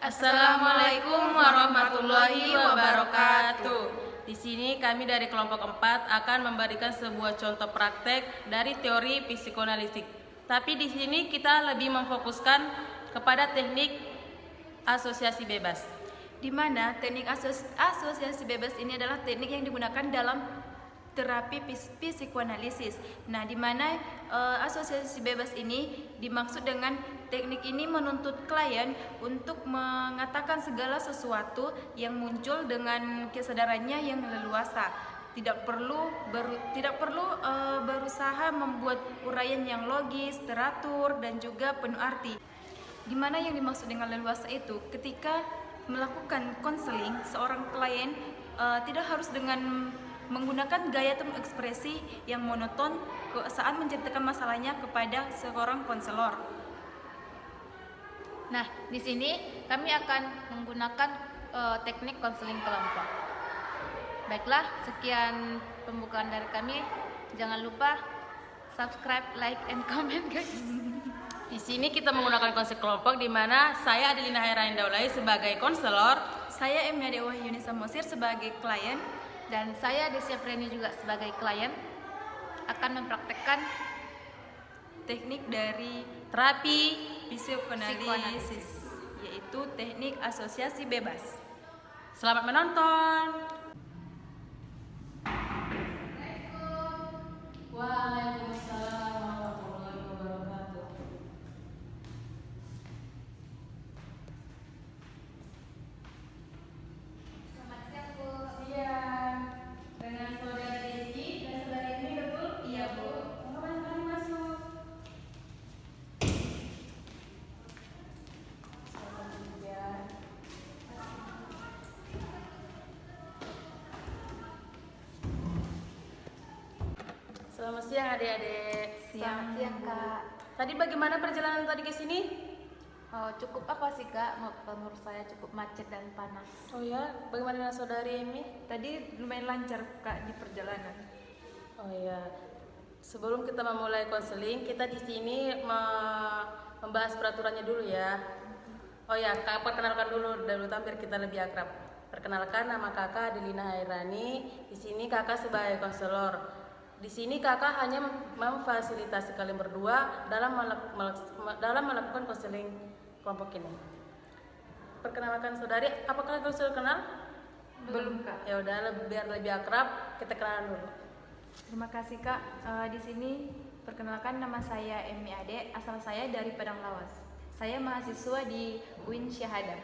Assalamualaikum warahmatullahi wabarakatuh. Di sini kami dari kelompok 4 akan memberikan sebuah contoh praktek dari teori psikoanalitik. Tapi di sini kita lebih memfokuskan kepada teknik asosiasi bebas. Di mana teknik asosiasi bebas ini adalah teknik yang digunakan dalam terapi psikoanalisis. Nah, di mana asosiasi bebas ini dimaksud dengan teknik ini menuntut klien untuk mengatakan segala sesuatu yang muncul dengan kesadarannya yang leluasa. Tidak perlu berusaha membuat uraian yang logis, teratur, dan juga penuh arti. Di mana yang dimaksud dengan leluasa itu ketika melakukan konseling, seorang klien tidak harus dengan menggunakan gaya atau ekspresi yang monoton saat menceritakan masalahnya kepada seorang konselor. Nah, di sini kami akan menggunakan teknik konseling kelompok. Baiklah, sekian pembukaan dari kami. Jangan lupa subscribe, like, and comment, guys. Di sini kita menggunakan konsep kelompok di mana saya Adelina Hairani Daulay sebagai konselor, Saya Emi Adewa Yunisa Mosir sebagai klien, Dan saya Desia Preni juga sebagai klien akan mempraktekkan teknik dari terapi psikoanalisis, yaitu teknik asosiasi bebas. Selamat menonton. Waalaikumsalam warahmatullahi wabarakatuh. Selamat siang, Bu. Siang. Dengan saudara Desi dan saudara ini betul? Iya, Bu. Mari masuk. Selamat siang adik-adik. Selamat siang, Kak. Tadi bagaimana perjalanan tadi ke sini? Cukup apa sih, Kak? Menurut saya cukup macet dan panas. Oh ya, bagaimana dengan saudari Emi? Tadi lumayan lancar, Kak, di perjalanan. Oh ya, sebelum kita memulai konseling, kita di sini membahas peraturannya dulu ya. Oh ya, Kak, perkenalkan dulu tampil kita lebih akrab. Perkenalkan, nama Kakak Adelina Hairani. Di sini Kakak sebagai konselor. Di sini Kakak hanya memfasilitasi kalian berdua dalam melakukan konseling kelompok ini. Perkenalkan saudari, apakah kalian sudah kenal? Belum, Kak. Ya udah, biar lebih akrab, kita kenalan dulu. Terima kasih, Kak. Di sini perkenalkan, nama saya Emi Ade, asal saya dari Padang Lawas. Saya mahasiswa di UIN Syahada.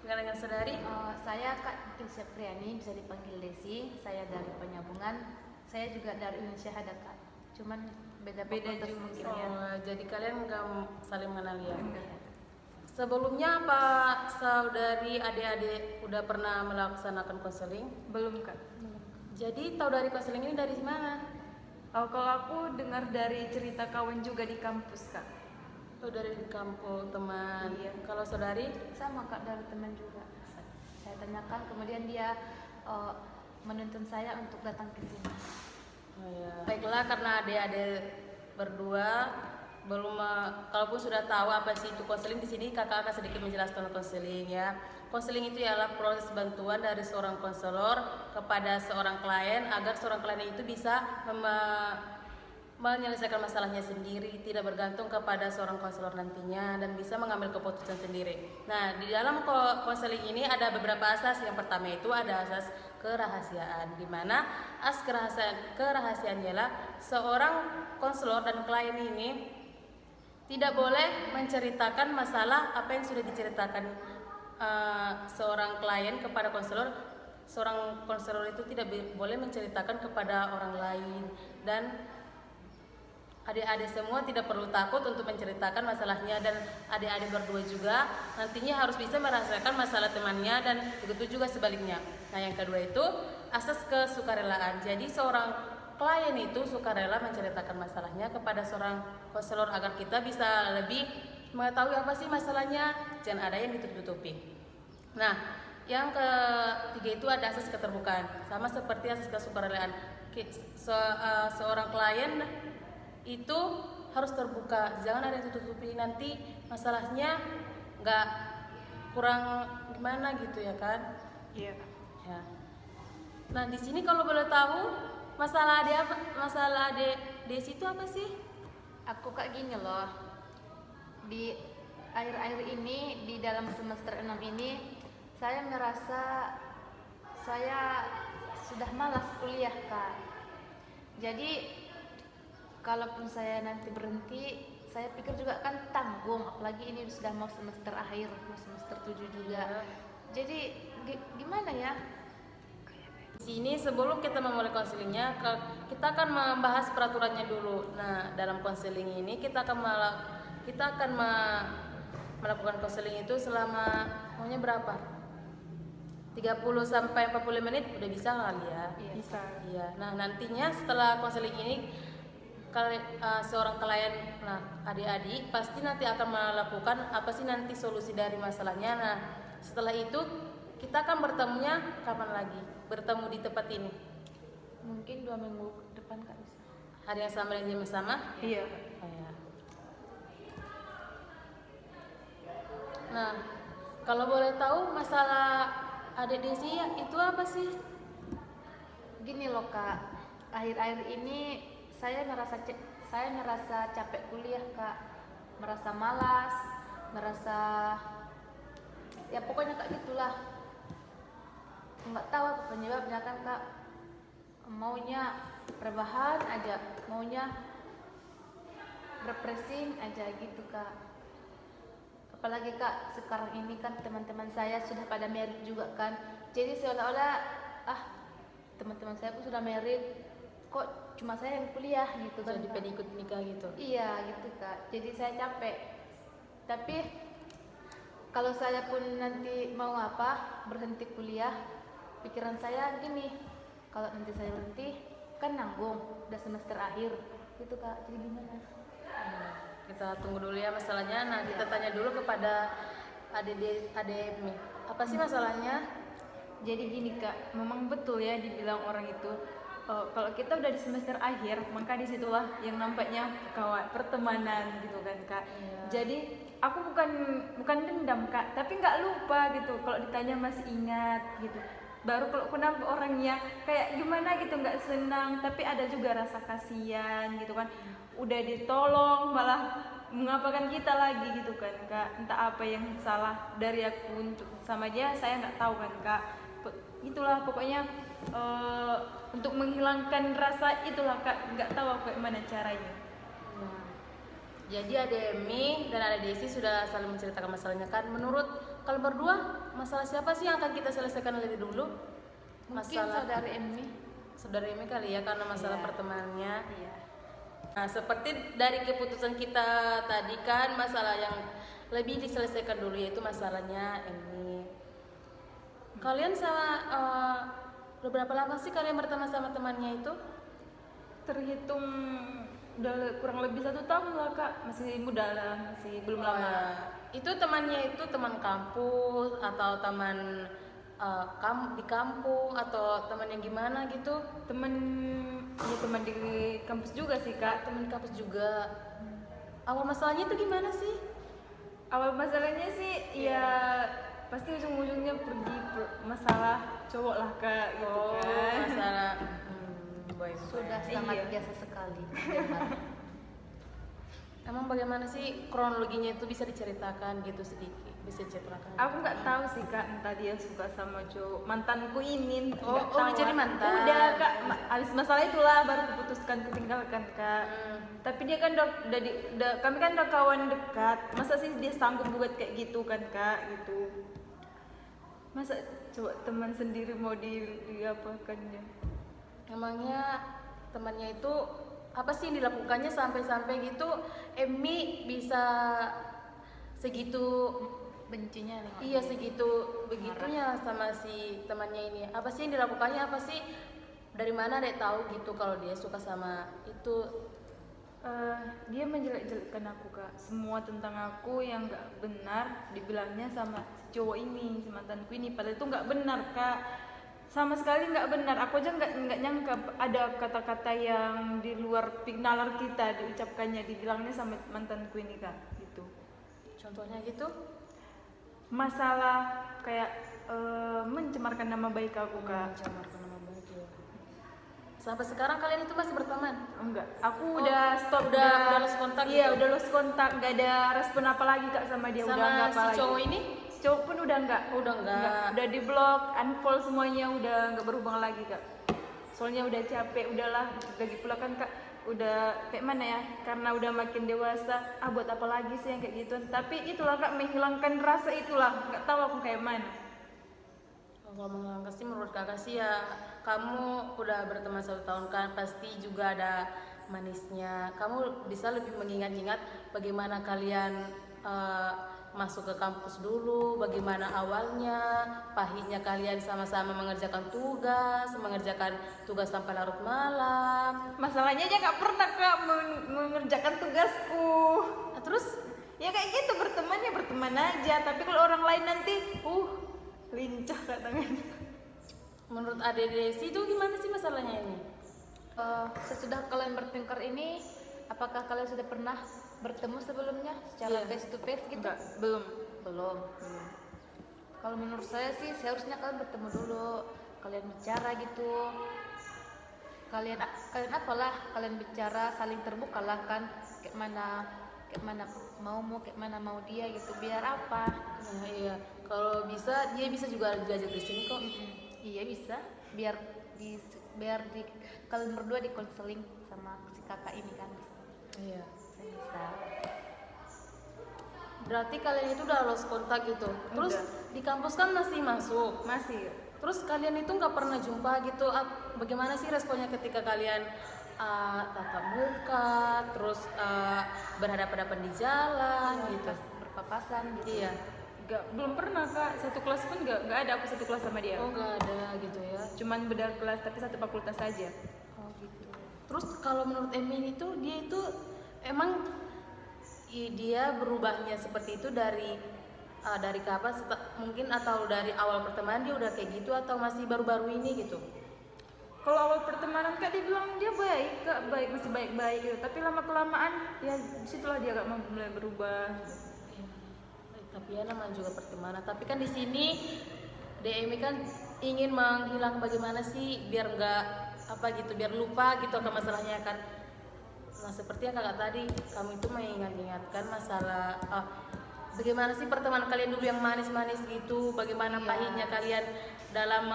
Dengan saudari, Saya Kak Desia Priani, bisa dipanggil Desi. Saya dari Penyambungan. Saya juga dari UIN Syahada, Kak. Cuman beda fakultas jurusan. mungkin ya. jadi kalian nggak saling mengenal ya? Enggak. Sebelumnya apa saudari adik-adik udah pernah melaksanakan konseling? Belum, Kak. Jadi tahu dari konseling ini dari mana? Kalau aku dengar dari cerita kawan juga di kampus, Kak. Oh, dari kampung teman. Iya. Kalau saudari? Sama, Kak, dari teman juga. Saya tanyakan, kemudian dia menuntun saya untuk datang ke sini. Oh, ya. Baiklah, karena adik-adik berdua belum kalaupun sudah tahu apa sih itu konseling, di sini kakak akan sedikit menjelaskan konseling ya. Konseling itu ialah proses bantuan dari seorang konselor kepada seorang klien agar seorang klien itu bisa menyelesaikan masalahnya sendiri, tidak bergantung kepada seorang konselor nantinya, dan bisa mengambil keputusan sendiri. Nah, di dalam konseling ini ada beberapa asas. Yang pertama itu ada asas kerahasiaan, di mana asas kerahasiaan ialah seorang konselor dan klien ini tidak boleh menceritakan masalah apa yang sudah diceritakan seorang klien kepada konselor. Seorang konselor itu tidak boleh menceritakan kepada orang lain, dan adik-adik semua tidak perlu takut untuk menceritakan masalahnya, dan adik-adik berdua juga nantinya harus bisa merasakan masalah temannya, dan begitu juga sebaliknya. Nah, yang kedua itu asas kesukarelaan. Jadi seorang klien itu sukarela menceritakan masalahnya kepada seorang konselor agar kita bisa lebih mengetahui apa sih masalahnya, jangan ada yang ditutup-tutupi. Nah, yang ketiga itu ada asas keterbukaan, sama seperti asas kesukarelaan. Seorang klien itu harus terbuka, jangan ada yang tutup-tutupi, nanti masalahnya nggak kurang gimana gitu ya kan? Iya kak. Ya. Nah di sini kalau boleh tahu masalah adik apa? Masalah adik Desi itu apa sih? Aku kak gini loh, di akhir-akhir ini di dalam semester 6 ini saya merasa saya sudah malas kuliah kak. Jadi kalaupun saya nanti berhenti, saya pikir juga kan tanggung, apalagi ini sudah mau semester akhir, mau semester 7 juga. Jadi gimana ya? Di sini sebelum kita memulai konselingnya, kita akan membahas peraturannya dulu. Nah, dalam konseling ini kita akan melakukan konseling itu selama maunya berapa? 30 sampai 40 menit udah bisa kali ya? Iya. Bisa. Iya. Nah, nantinya setelah konseling ini seorang klien, nah adik-adik pasti nanti akan melakukan apa sih nanti solusi dari masalahnya. Nah, setelah itu kita akan bertemunya kapan lagi? Bertemu di tempat ini. Mungkin 2 minggu ke depan kak bisa. Hari yang sama dan jam yang sama? Iya. Oh, ya. Nah, kalau boleh tahu masalah adik Desi itu apa sih? Gini loh kak, akhir-akhir ini saya merasa capek kuliah kak, merasa malas, merasa ya pokoknya kak gitulah. Nggak tahu apa penyebabnya kan kak, maunya rebahan aja, maunya refreshing aja gitu kak. Apalagi kak sekarang ini kan teman-teman saya sudah pada merit juga kan, jadi seolah-olah teman-teman saya pun sudah merit, kok cuma saya yang kuliah gitu kan. Jadi Kak. pengen ikut nikah gitu. Iya gitu kak, jadi saya capek. Tapi kalau saya pun nanti mau berhenti kuliah, pikiran saya gini, kalau nanti saya berhenti kan nanggung, udah semester akhir gitu kak, jadi gimana? Kita tunggu dulu ya masalahnya. Nah, kita tanya dulu kepada adik Mi. Apa sih masalahnya? Jadi gini kak, memang betul ya dibilang orang itu kalau kita udah di semester akhir, maka disitulah yang nampaknya kawan pertemanan gitu kan kak. Iya. Jadi aku bukan dendam kak, tapi nggak lupa gitu. Kalau ditanya masih ingat gitu. Baru kalau aku nampak orangnya kayak gimana gitu, nggak senang, tapi ada juga rasa kasihan gitu kan. Udah ditolong malah mengapakan kita lagi gitu kan kak. Entah apa yang salah dari aku untuk sama dia, saya nggak tahu kan kak. Itulah pokoknya untuk menghilangkan rasa itulah kak, nggak tahu aku gimana caranya. Nah, jadi adik Mi dan adik Desi sudah saling menceritakan masalahnya kan. Menurut kalian berdua, masalah siapa sih yang akan kita selesaikan lebih dulu? Mungkin saudari Emmy. Saudara Emi kali ya, karena masalah Iya. pertemanannya. Iya. Nah, seperti dari keputusan kita tadi kan, masalah yang lebih diselesaikan dulu yaitu masalahnya Emi. Kalian udah berapa lama sih kalian berteman sama temannya itu? Terhitung udah kurang lebih 1 tahun lah kak, masih muda lah, masih belum lama. Itu temannya itu teman kampus atau teman di kampung atau teman yang gimana gitu? Temen di kampus juga sih kak. Teman kampus juga. Awal masalahnya itu gimana sih? Awal masalahnya sih ya pasti ujung-ujungnya pergi masalah cowok lah kak gitu kan. Masalah boy. Sudah sangat biasa sekali. Emang bagaimana sih kronologinya itu bisa diceritakan gitu sedikit? Bisa diceritakan? Aku nggak tahu sih kak, entah dia suka sama cowok mantanku ini. Nggak udah tahu. jadi mantan? Udah kak, habis masalah itulah baru kuputuskan kutinggalkan kak. Tapi dia kan kami kan udah kawan dekat. Masa sih dia sanggup buat kayak gitu kan kak gitu. Masa coba teman sendiri mau diapakannya? Emangnya temannya itu apa sih yang dilakukannya sampai gitu Emi bisa segitu Bencinya dengan iya dia. segitu begitunya sama si temannya ini? Apa sih yang dilakukannya? Apa sih, dari mana Dek tahu gitu kalau dia suka sama itu? Dia menjelek-jelekkan aku kak, semua tentang aku yang nggak benar dibilangnya sama si cowok ini, si mantanku ini, padahal itu nggak benar kak, sama sekali nggak benar. Aku aja nggak nyangka ada kata-kata yang di luar nalar kita diucapkannya, dibilangnya sama mantanku ini kak gitu. Contohnya gitu? masalah kayak mencemarkan nama baik aku Kak. Mencemarkan nama baik ya. Sampai sekarang kalian itu masih berteman? Enggak, aku udah stop, udah lost kontak Iya, gitu? udah lost kontak, nggak ada respon apa lagi Kak sama dia. Sama udah nggak apa si lagi. cowok ini? Si cowok pun udah enggak. Udah enggak. Udah di blok, unfollow semuanya, udah nggak berhubungan lagi Kak. Soalnya udah capek, udahlah. Lagi pula kan Kak, udah kayak mana ya? Karena udah makin dewasa, buat apa lagi sih yang kayak gitu? Tapi itulah Kak, menghilangkan rasa itulah. Nggak tahu aku kayak mana. Kalau menghilangkan sih menurut kakak sih ya, kamu udah berteman 1 tahun kan, pasti juga ada manisnya. Kamu bisa lebih mengingat-ingat bagaimana kalian masuk ke kampus dulu, bagaimana awalnya, pahitnya kalian sama-sama mengerjakan tugas sampai larut malam. Masalahnya aja nggak pernah Kak mengerjakan tugasku. Nah, terus Ya kayak gitu, bertemannya berteman aja. Tapi kalau orang lain nanti, lincah Kak tangannya. menurut Ade Desi itu gimana sih masalahnya ini? Sesudah kalian bertengkar ini, apakah kalian sudah pernah bertemu sebelumnya secara Iya. face to face gitu? Enggak, belum. Belum. Kalau menurut saya sih seharusnya kalian bertemu dulu, kalian bicara gitu. Kalian apalah, kalian bicara, saling terbuka lah kan, kayak mana kayak mana mau dia gitu, biar apa? Nah, iya, kalau bisa dia bisa juga belajar di sini kok. Iya bisa, biar di kalian berdua di konseling sama si kakak ini kan bisa. Iya. Bisa. Berarti kalian itu udah lost kontak gitu. Terus Udah. di kampus kan masih masuk. Masih. Terus kalian itu nggak pernah jumpa gitu. Bagaimana sih responnya ketika kalian tatap muka, terus berhadapan-hadapan di jalan gitu? Berpapasan gitu. Iya. Belum pernah Kak, satu kelas pun nggak ada aku satu kelas sama dia. Oh nggak ada gitu ya. Cuman beda kelas tapi satu fakultas saja. Oh gitu. Terus kalau menurut Emin itu dia itu emang dia berubahnya seperti itu dari kapan? Mungkin atau dari awal pertemanan dia udah kayak gitu atau masih baru-baru ini gitu? Kalau awal pertemanan Kak dia bilang dia baik Kak, masih baik-baik gitu. Tapi lama kelamaan ya disitulah dia Kak mulai berubah. Tapi ya namanya juga pertemanan. Tapi kan di sini DMI kan ingin menghilang bagaimana sih biar nggak biar lupa gitu akan masalahnya kan. Nah seperti yang kakak tadi, kamu itu mengingat-ingatkan masalah bagaimana sih pertemanan kalian dulu yang manis-manis gitu, bagaimana pahitnya kalian dalam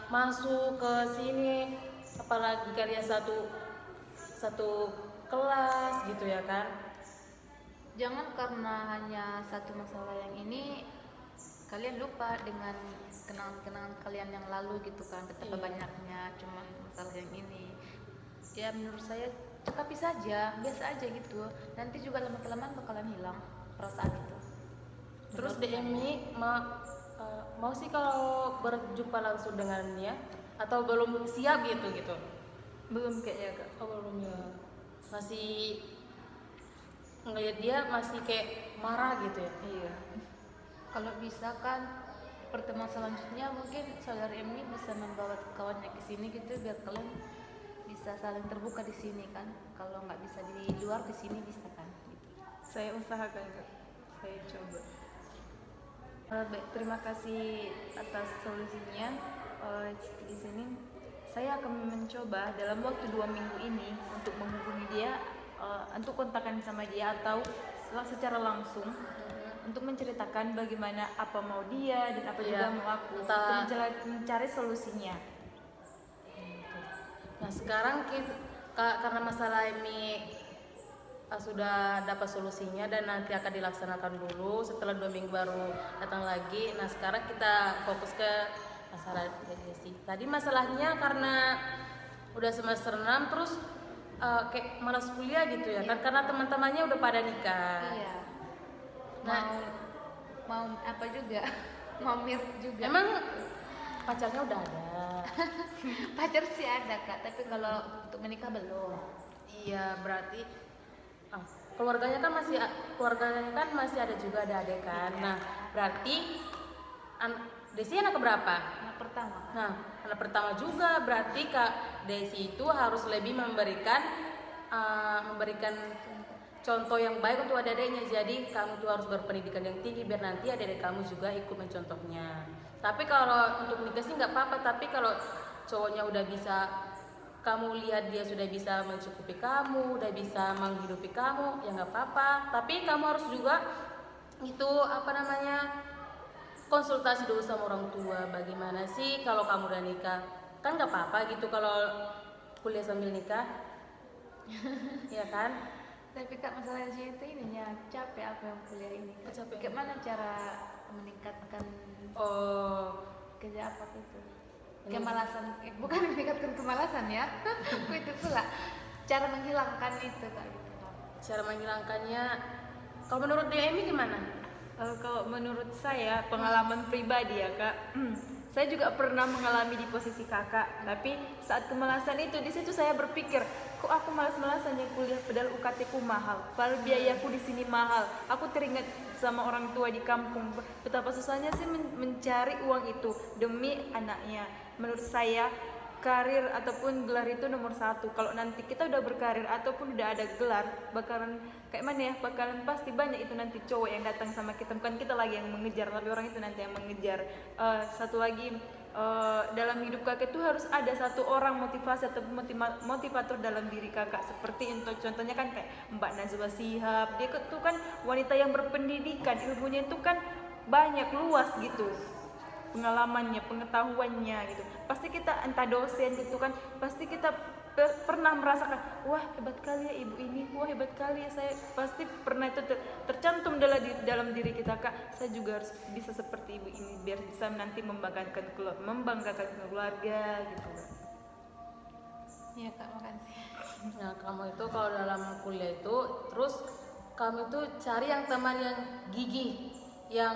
masuk ke sini, apalagi kalian satu kelas gitu ya kan. Jangan karena hanya satu masalah yang ini kalian lupa dengan kenangan-kenangan kalian yang lalu gitu kan, betapa banyaknya cuma masalah yang ini. Ya menurut saya cekapi saja, biasa aja gitu. Nanti juga lama-kelamaan bakalan hilang perasaan itu. Terus DMI mau sih kalau berjumpa langsung dengannya atau belum siap gitu? Belum kayaknya Kak. Oh belum ya. Masih ngelihat dia masih kayak marah gitu ya. Iya. Kalau bisa kan pertemuan selanjutnya mungkin saudara Emi bisa membawa kawannya ke sini gitu biar kalian bisa saling terbuka di sini kan. Kalau nggak bisa di luar, di sini bisa kan. Gitu. Saya usahakan Kak. Saya coba. Baik, terima kasih atas solusinya. Di sini saya akan mencoba dalam waktu 2 minggu ini untuk menghubungi dia, untuk kontakkan sama dia atau secara langsung untuk menceritakan bagaimana apa mau dia dan apa juga mau aku untuk mencari solusinya. Nah sekarang karena masalah ini sudah dapat solusinya dan nanti akan dilaksanakan dulu setelah 2 minggu baru datang lagi. Nah sekarang kita fokus ke masalah Desi. Tadi masalahnya karena udah semester 6 terus kayak malas kuliah gitu ya kan, karena teman-temannya udah pada nikah. Iya. Nah Mau apa juga? Mau mirip juga. emang pacarnya udah ada? Pacar sih ada Kak, tapi kalau untuk menikah belum. Iya berarti keluarganya kan masih ada juga ada adik kan. Nah berarti Desi anak keberapa? Anak pertama. Nah anak pertama juga berarti Kak Desi itu harus lebih memberikan contoh yang baik untuk adik-adiknya. Jadi kamu tuh harus berpendidikan yang tinggi biar nanti adik-adik kamu juga ikut mencontohnya. Tapi kalau untuk menikah sih nggak apa-apa, tapi kalau cowoknya udah bisa, kamu lihat dia sudah bisa mencukupi kamu, udah bisa menghidupi kamu, ya nggak apa-apa. Tapi kamu harus juga itu konsultasi dulu sama orang tua. Bagaimana sih kalau kamu udah nikah? Kan nggak apa-apa gitu kalau kuliah sambil nikah, ya kan? Tapi Kak, masalahnya itu ininya capek apa yang kuliah ini. Capek. Gimana cara meningkatkan kerja apa itu? Kemalasan, bukan meningkatkan kemalasan ya. Itu pula cara menghilangkan itu Kak gitu. Cara menghilangkannya, kalau menurut DMI gimana? Kalau menurut saya, pengalaman pribadi ya Kak, saya juga pernah mengalami di posisi kakak. Tapi saat kemalasan itu, di situ saya berpikir, kok aku malas-malasan yang kuliah padahal UKT-ku mahal, padahal biayaku di sini mahal. Aku teringat sama orang tua di kampung, betapa susahnya sih mencari uang itu demi anaknya. Menurut saya, karir ataupun gelar itu nomor satu. Kalau nanti kita udah berkarir ataupun udah ada gelar, bakalan kayak mana ya, bakalan pasti banyak itu nanti cowok yang datang sama kita, bukan kita lagi yang mengejar, tapi orang itu nanti yang mengejar. Satu lagi, dalam hidup kakak itu harus ada satu orang motivasi atau motivator dalam diri kakak. Seperti untuk contohnya kan kayak Mbak Najwa Shihab, dia tuh kan wanita yang berpendidikan, ilmunya itu kan banyak, luas gitu, pengalamannya, pengetahuannya gitu. Pasti kita entah dosen gitu kan, pasti kita pernah merasakan, wah hebat kali ya ibu ini, wah hebat kali ya saya. Pasti pernah itu tercantum dalam diri kita, Kak, saya juga harus bisa seperti ibu ini biar bisa nanti membanggakan keluarga gitu. Iya Kak, makasih. Nah, kamu itu kalau dalam kuliah itu, terus kamu itu cari yang teman yang gigih, yang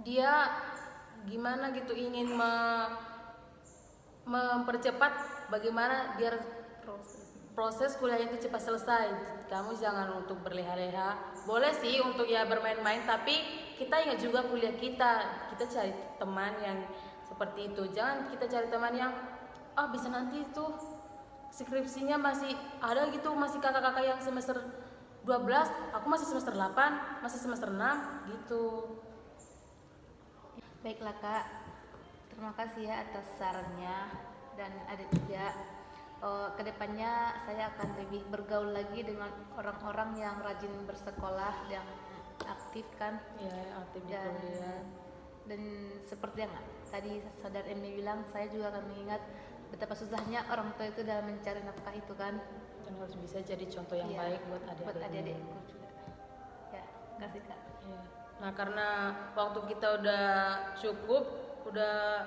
dia gimana gitu ingin mempercepat bagaimana biar proses kuliahnya itu cepat selesai. Kamu jangan untuk berleha-leha, boleh sih untuk ya bermain-main, tapi kita ingat juga kuliah kita cari teman yang seperti itu. Jangan kita cari teman yang bisa nanti itu skripsinya masih ada gitu, masih kakak-kakak yang semester 12, aku masih semester 8, masih semester 6 gitu. Baiklah Kak, terima kasih ya atas sarannya, dan ada juga kedepannya saya akan lebih bergaul lagi dengan orang-orang yang rajin bersekolah, yang aktif kan, Ya, aktif di kuliah. dan seperti yang tadi saudara Emi bilang, saya juga akan mengingat betapa susahnya orang tua itu dalam mencari nafkah itu kan, Dan harus bisa jadi contoh yang Iya, baik buat buat adik-adiknya. adik-adikku juga. Ya, kasih Kak. Ya. Nah, karena waktu kita udah cukup, udah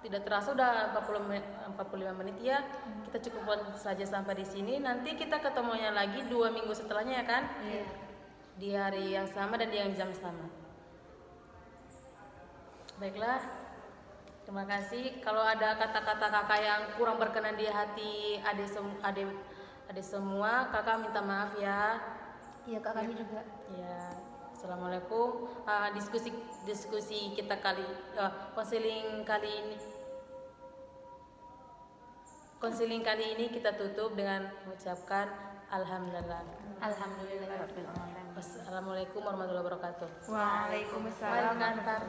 tidak terasa udah 45 menit ya. Kita cukupkan saja sampai di sini. Nanti kita ketemunya lagi 2 minggu setelahnya ya kan? Iya. Di hari yang sama dan di yang jam sama. Baiklah. Terima kasih. Kalau ada kata-kata kakak yang kurang berkenan di hati adik semua, kakak minta maaf ya. Iya Kak, kami juga. Ya. Assalamualaikum. Diskusi kita konseling kali ini kita tutup dengan mengucapkan alhamdulillah. Alhamdulillahirabbil alamin. Wassalamualaikum warahmatullahi wabarakatuh. Waalaikumsalam. Mari mengantar.